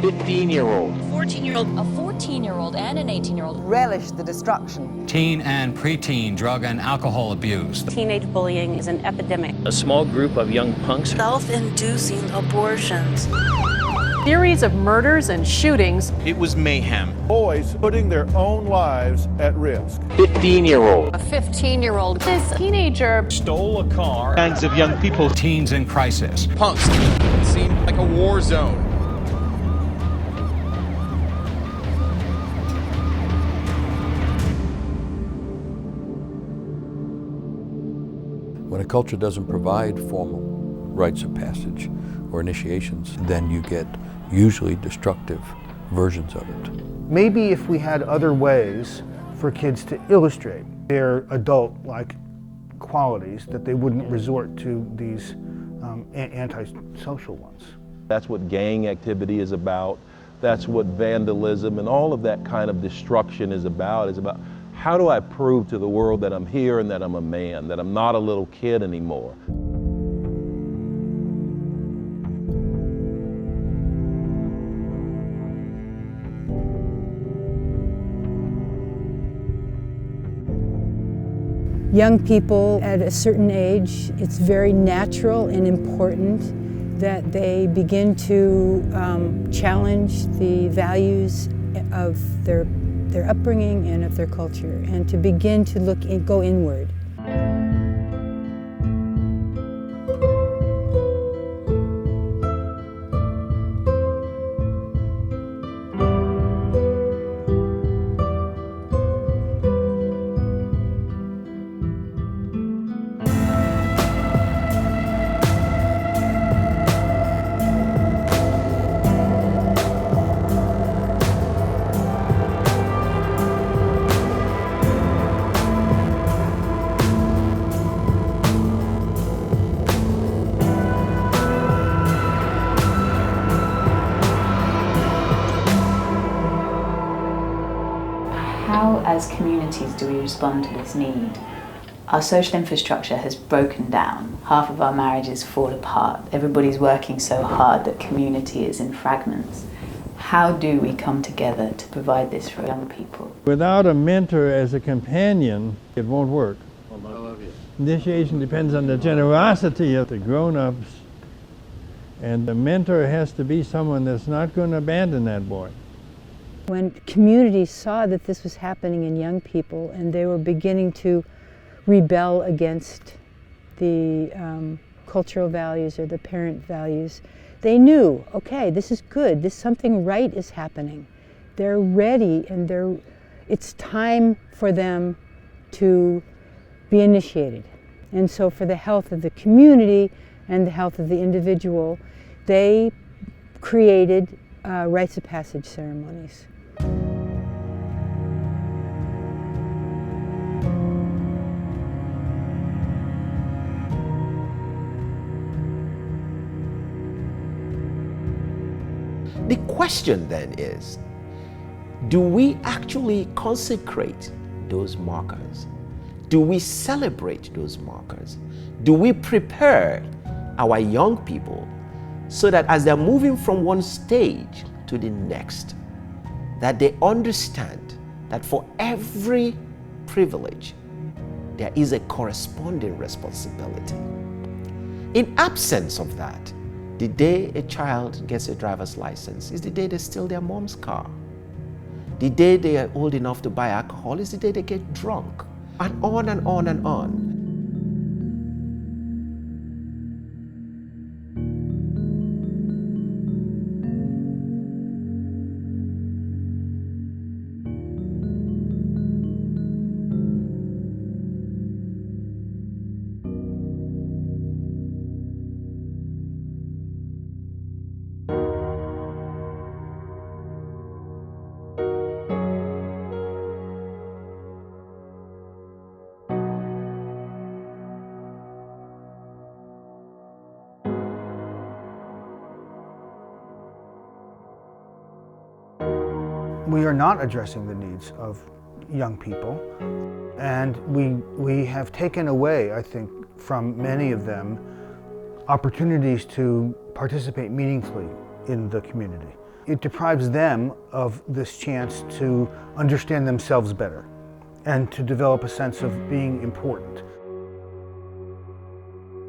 15-year-old. 14-year-old. A 14-year-old and an 18-year-old relish the destruction. Teen and preteen drug and alcohol abuse. Teenage bullying is an epidemic. A small group of young punks. Self-inducing abortions. Series of murders and shootings. It was mayhem. Boys putting their own lives at risk. 15-year-old. A 15-year-old. This teenager Stole a car. Gangs of young people. Teens in crisis. Punks. It seemed like a war zone. When a culture doesn't provide formal rites of passage or initiations, then you get usually destructive versions of it. Maybe if we had other ways for kids to illustrate their adult-like qualities, that they wouldn't resort to these antisocial ones. That's what gang activity is about. That's what vandalism and all of that kind of destruction is about. How do I prove to the world that I'm here and that I'm a man, that I'm not a little kid anymore? Young people at a certain age, it's very natural and important that they begin to challenge the values of their upbringing and of their culture, and to begin to go inward. How, as communities, do we respond to this need? Our social infrastructure has broken down. Half of our marriages fall apart. Everybody's working so hard that community is in fragments. How do we come together to provide this for young people? Without a mentor as a companion, it won't work. I love you. Initiation depends on the generosity of the grown-ups, and the mentor has to be someone that's not going to abandon that boy. When communities saw that this was happening in young people and they were beginning to rebel against the cultural values or the parent values, they knew, okay, this is good, something right is happening. They're ready, and it's time for them to be initiated. And so for the health of the community and the health of the individual, they created rites of passage ceremonies. The question then is, do we actually consecrate those markers? Do we celebrate those markers? Do we prepare our young people so that as they're moving from one stage to the next, that they understand that for every privilege, there is a corresponding responsibility? In absence of that, the day a child gets a driver's license is the day they steal their mom's car. The day they are old enough to buy alcohol is the day they get drunk, and on and on and on. We are not addressing the needs of young people, and we have taken away, I think, from many of them, opportunities to participate meaningfully in the community. it deprives them of this chance to understand themselves better and to develop a sense of being important.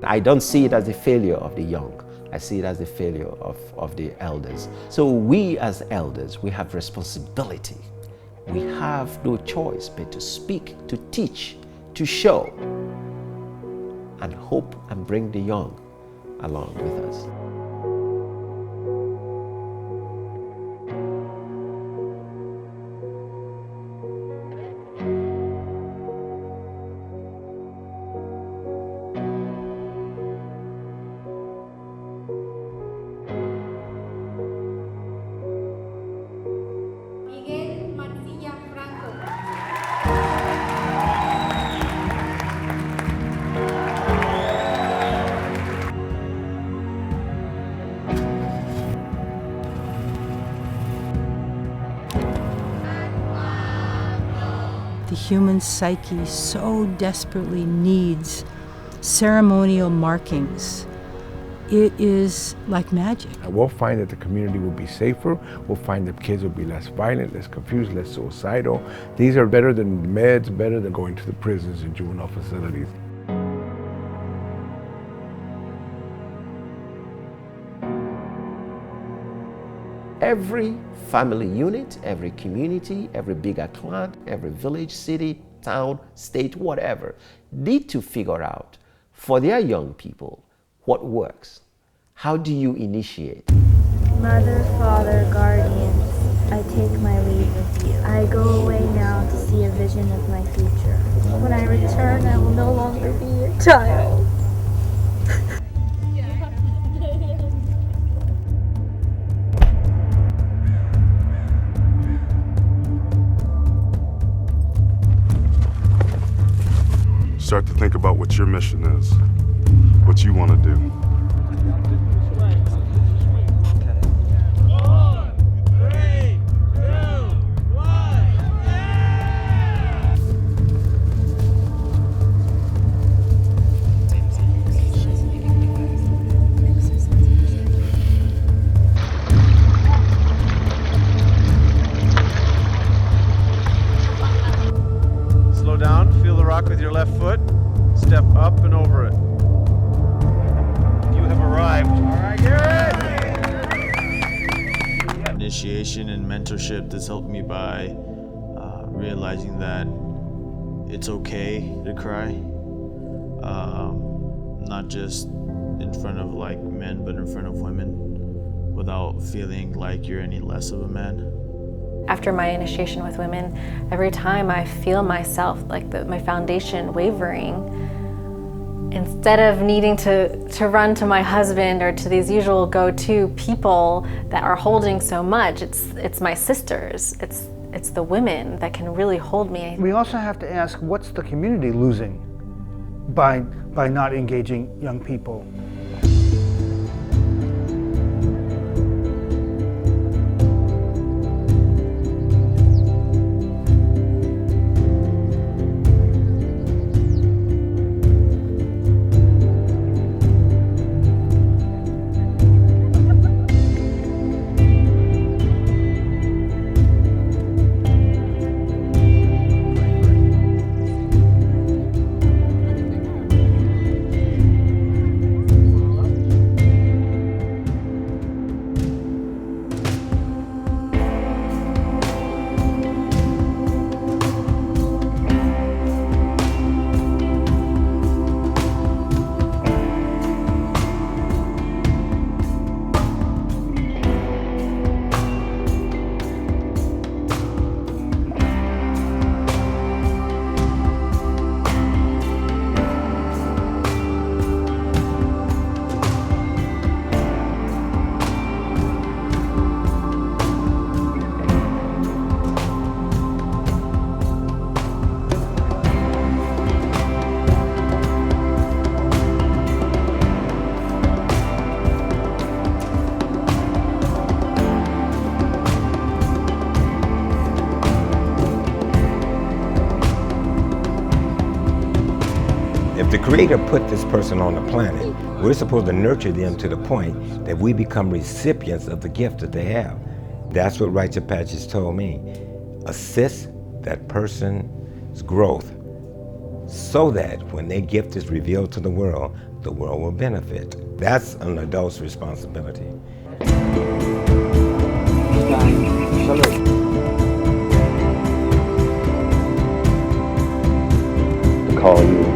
I don't see it as a failure of the young. I see it as a failure of the elders. So we as elders, we have responsibility. We have no choice but to speak, to teach, to show, and hope and bring the young along with us. The human psyche so desperately needs ceremonial markings. It is like magic. We'll find that the community will be safer. We'll find that kids will be less violent, less confused, less suicidal. These are better than meds, better than going to the prisons and juvenile facilities. Every family unit, every community, every bigger clan, every village, city, town, state, whatever, need to figure out for their young people what works. How do you initiate? Mother, Father, guardians, I take my leave of you. I go away now to see a vision of my future. When I return, I will no longer be your child. Start to think about what your mission is, what you want to do. Slow down, feel the rock with your left foot. Step up and over it. You have arrived. All right, Garrett! Initiation and mentorship has helped me by realizing that it's okay to cry. Not just in front of like men, but in front of women, without feeling like you're any less of a man. After my initiation with women, every time I feel myself, like my foundation wavering, instead of needing to run to my husband or to these usual go-to people that are holding so much, it's my sisters, it's the women that can really hold me. We also have to ask, what's the community losing by not engaging young people? If the Creator put this person on the planet, we're supposed to nurture them to the point that we become recipients of the gift that they have. That's what Rites of Passage told me. Assist that person's growth so that when their gift is revealed to the world will benefit. That's an adult's responsibility. To call you